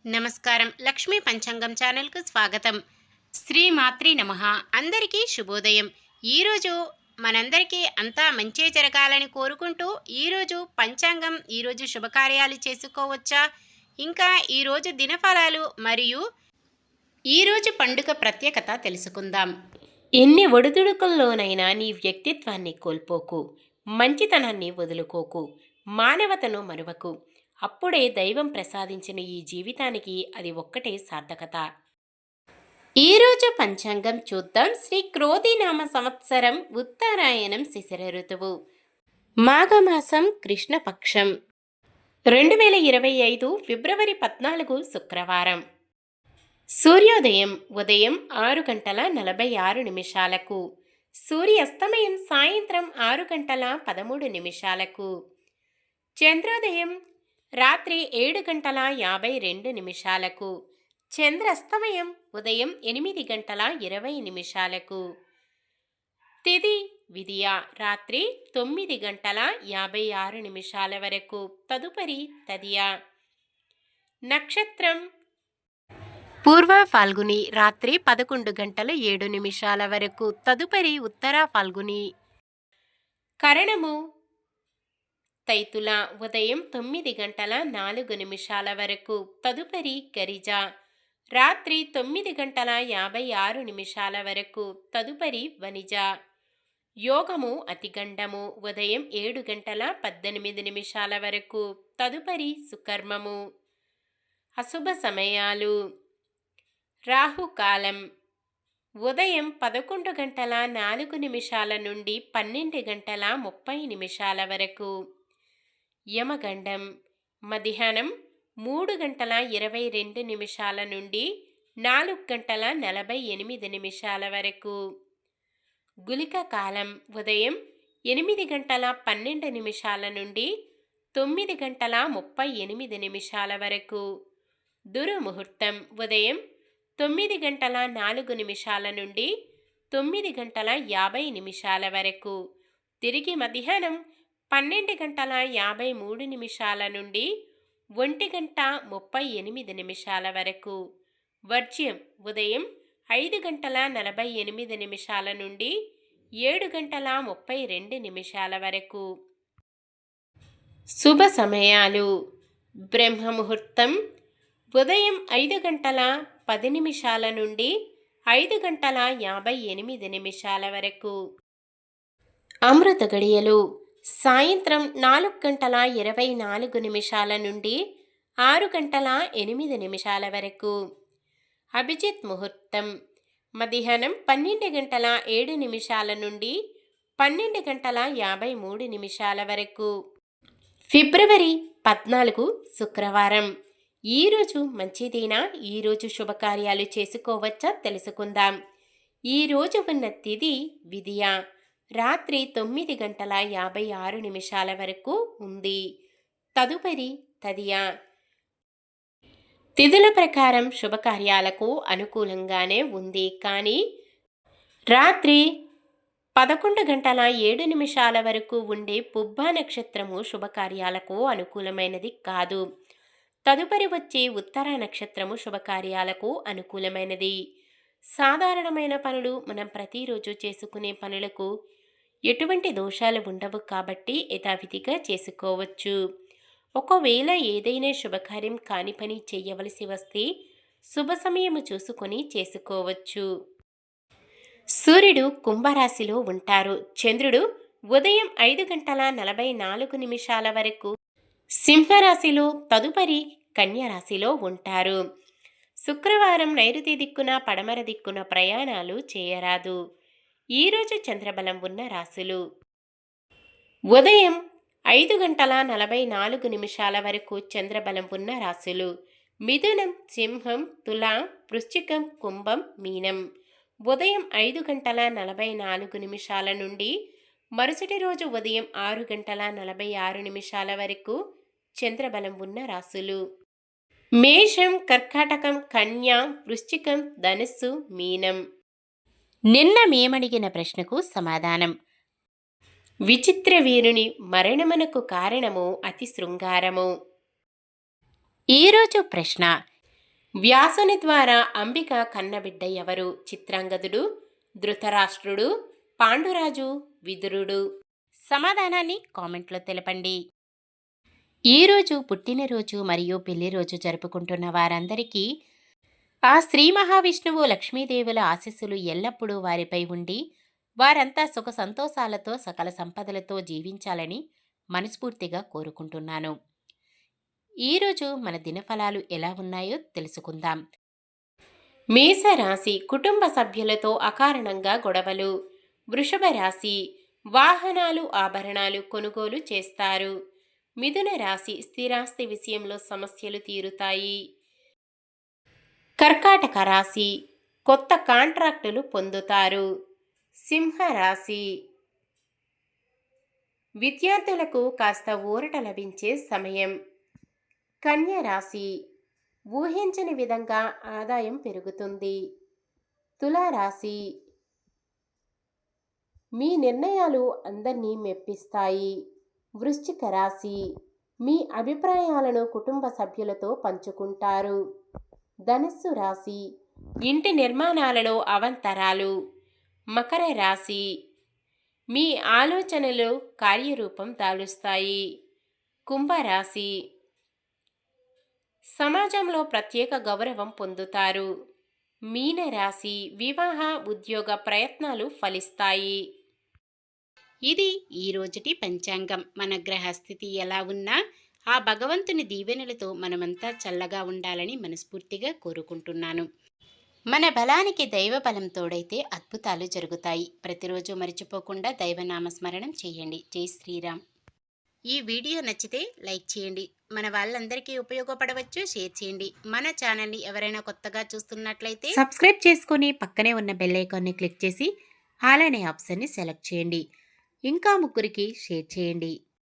నమస్కారం. లక్ష్మీ పంచాంగం ఛానల్‌కు స్వాగతం. శ్రీమాత్రే నమః. అందరికీ శుభోదయం. ఈరోజు మనందరికీ అంతా మంచే జరగాలని కోరుకుంటూ ఈరోజు పంచాంగం, ఈరోజు శుభకార్యాలు చేసుకోవచ్చా? ఇంకా ఈరోజు దినఫలాలు మరియు ఈరోజు పండుగ ప్రత్యేకత తెలుసుకుందాం. ఎన్ని ఒడిదుడుకుల్లోనైనా నీ వ్యక్తిత్వాన్ని కోల్పోకు, మంచితనాన్ని వదులుకోకు, మానవతను మరువకు. అప్పుడే దైవం ప్రసాదించిన ఈ జీవితానికి అది ఒక్కటే సార్థకత. ఈరోజు పంచాంగం చూద్దాం. శ్రీ క్రోధినామ సంవత్సరం, ఉత్తరాయణం, శిశిర ఋతువు, మాఘమాసం, కృష్ణపక్షం, 2025 ఫిబ్రవరి 14 శుక్రవారం. సూర్యోదయం ఉదయం 6:46 సూర్యాస్తమయం సాయంత్రం 6:13 చంద్రోదయం రాత్రి 7:52 చంద్రాస్తమయం ఉదయం 8:20 తిథి విదియ రాత్రి 9:56 వరకు, తదుపరి తదియ. నక్షత్రం పూర్వ ఫాల్గుని రాత్రి 11:07 వరకు, తదుపరి ఉత్తర ఫాల్గుని. కరణము తైతుల ఉదయం 9:04 వరకు, తదుపరి గరిజ రాత్రి 9:56 వరకు, తదుపరి వనిజ. యోగము అతిగండము ఉదయం 7:18 వరకు, తదుపరి సుకర్మము. అశుభ సమయాలు: రాహుకాలం ఉదయం 11:04 నుండి 12:30 వరకు. యమగండం మధ్యాహ్నం 3:22 నుండి 4:48 వరకు. గుళిక కాలం ఉదయం 8:12 నుండి 9:38 వరకు. దుర్ముహూర్తం ఉదయం 9:04 నుండి 9:50 వరకు. తిరిగి మధ్యాహ్నం 12:53 నుండి 1:38 వరకు. వర్జ్యం ఉదయం 5:48 నుండి 7:32 వరకు. శుభ సమయాలు: బ్రహ్మముహూర్తం ఉదయం 5:10 నుండి 5:58 వరకు. అమృత గడియలు సాయంత్రం 4:24 నుండి 6:08 వరకు. అభిజిత్ ముహూర్తం మధ్యాహ్నం 12:07 నుండి 12:53 వరకు. ఫిబ్రవరి 14 శుక్రవారం. ఈరోజు మంచిదేనా? ఈరోజు శుభకార్యాలు చేసుకోవచ్చా తెలుసుకుందాం. ఈరోజు ఉన్న తిథి విదియ రాత్రి 9:56 వరకు ఉంది, తదుపరి తదియ. తిథుల ప్రకారం శుభకార్యాలకు అనుకూలంగానే ఉంది, కానీ రాత్రి 11:07 వరకు ఉండే పుబ్బా నక్షత్రము శుభకార్యాలకు అనుకూలమైనది కాదు. తదుపరి వచ్చే ఉత్తర నక్షత్రము శుభకార్యాలకు అనుకూలమైనది. సాధారణమైన పనులు, మనం ప్రతిరోజు చేసుకునే పనులకు ఎటువంటి దోషాలు ఉండవు కాబట్టి యథావిధిగా చేసుకోవచ్చు. ఒకవేళ ఏదైనా శుభకార్యం కాని పని చేయవలసి వస్తే శుభ సమయము చూసుకొని చేసుకోవచ్చు. సూర్యుడు కుంభరాశిలో ఉంటారు. చంద్రుడు ఉదయం 5:44 వరకు సింహరాశిలో, తదుపరి కన్యరాశిలో ఉంటారు. శుక్రవారం నైరుతి దిక్కున, పడమర దిక్కున ప్రయాణాలు చేయరాదు. ఈరోజు చంద్రబలం ఉన్న రాశులు: ఉదయం 5:44 వరకు చంద్రబలం ఉన్న రాశులు మిథునం, సింహం, తుల, వృశ్చికం, కుంభం, మీనం. ఉదయం 5:44 నుండి మరుసటి రోజు ఉదయం 6:46 వరకు చంద్రబలం ఉన్న రాశులు మేషం, కర్కాటకం, కన్య, వృశ్చికం, ధనుస్సు, మీనం. నిన్న మేమడిగిన ప్రశ్నకు సమాధానం: విచిత్ర వీరుని మరణమునకు కారణము అతి శృంగారము. ఈరోజు ప్రశ్న: వ్యాసుని ద్వారా అంబిక కన్నబిడ్డ ఎవరు? చిత్రాంగదుడు, ధృతరాష్ట్రుడు, పాండురాజు, విదురుడు? సమాధానాన్ని కామెంట్లో తెలపండి. ఈరోజు పుట్టినరోజు మరియు పెళ్లిరోజు జరుపుకుంటున్న వారందరికీ ఆ శ్రీ మహావిష్ణువు లక్ష్మీదేవుల ఆశీస్సులు ఎల్లప్పుడూ వారిపై ఉండి వారంతా సుఖ సంతోషాలతో సకల సంపదలతో జీవించాలని మనస్ఫూర్తిగా కోరుకుంటున్నాను. ఈరోజు మన దినఫలాలు ఎలా ఉన్నాయో తెలుసుకుందాం. మేషరాశి కుటుంబ సభ్యులతో అకారణంగా గొడవలు. వృషభ రాశి వాహనాలు ఆభరణాలు కొనుగోలు చేస్తారు. మిథున రాశి స్థిరాస్తి విషయంలో సమస్యలు తీరుతాయి. కర్కాటక రాశి కొత్త కాంట్రాక్టులు పొందుతారు. సింహరాశి విద్యార్థులకు కాస్త ఊరట లభించే సమయం. కన్య రాశి ఊహించని విధంగా ఆదాయం పెరుగుతుంది. తులారాశి మీ నిర్ణయాలు అందరినీ మెప్పిస్తాయి. వృశ్చిక రాశి మీ అభిప్రాయాలను కుటుంబ సభ్యులతో పంచుకుంటారు. ధనుస్సు రాశి ఇంటి నిర్మాణాలలో అవంతరాలు. మకర రాశి మీ ఆలోచనలు కార్యరూపం దాలుస్తాయి. కుంభరాశి సమాజంలో ప్రత్యేక గౌరవం పొందుతారు. మీనరాశి వివాహ ఉద్యోగ ప్రయత్నాలు ఫలిస్తాయి. ఇది ఈ రోజుటి పంచాంగం. మన గ్రహస్థితి ఎలా ఉన్నా ఆ భగవంతుని దీవెనలతో మనమంతా చల్లగా ఉండాలని మనస్ఫూర్తిగా కోరుకుంటున్నాను. మన బలానికి దైవ బలం తోడైతే అద్భుతాలు జరుగుతాయి. ప్రతిరోజు మర్చిపోకుండా దైవనామస్మరణం చేయండి. జై శ్రీరామ్. ఈ వీడియో నచ్చితే లైక్ చేయండి. మన వాళ్ళందరికీ ఉపయోగపడవచ్చు. షేర్ చేయండి. మన ఛానల్ని ఎవరైనా కొత్తగా చూస్తున్నట్లయితే సబ్స్క్రైబ్ చేసుకొని పక్కనే ఉన్న బెల్ ఐకాన్ని క్లిక్ చేసి ఆల్ అనే ఆప్షన్ని సెలెక్ట్ చేయండి. ఇంకా ముగ్గురికి షేర్ చేయండి.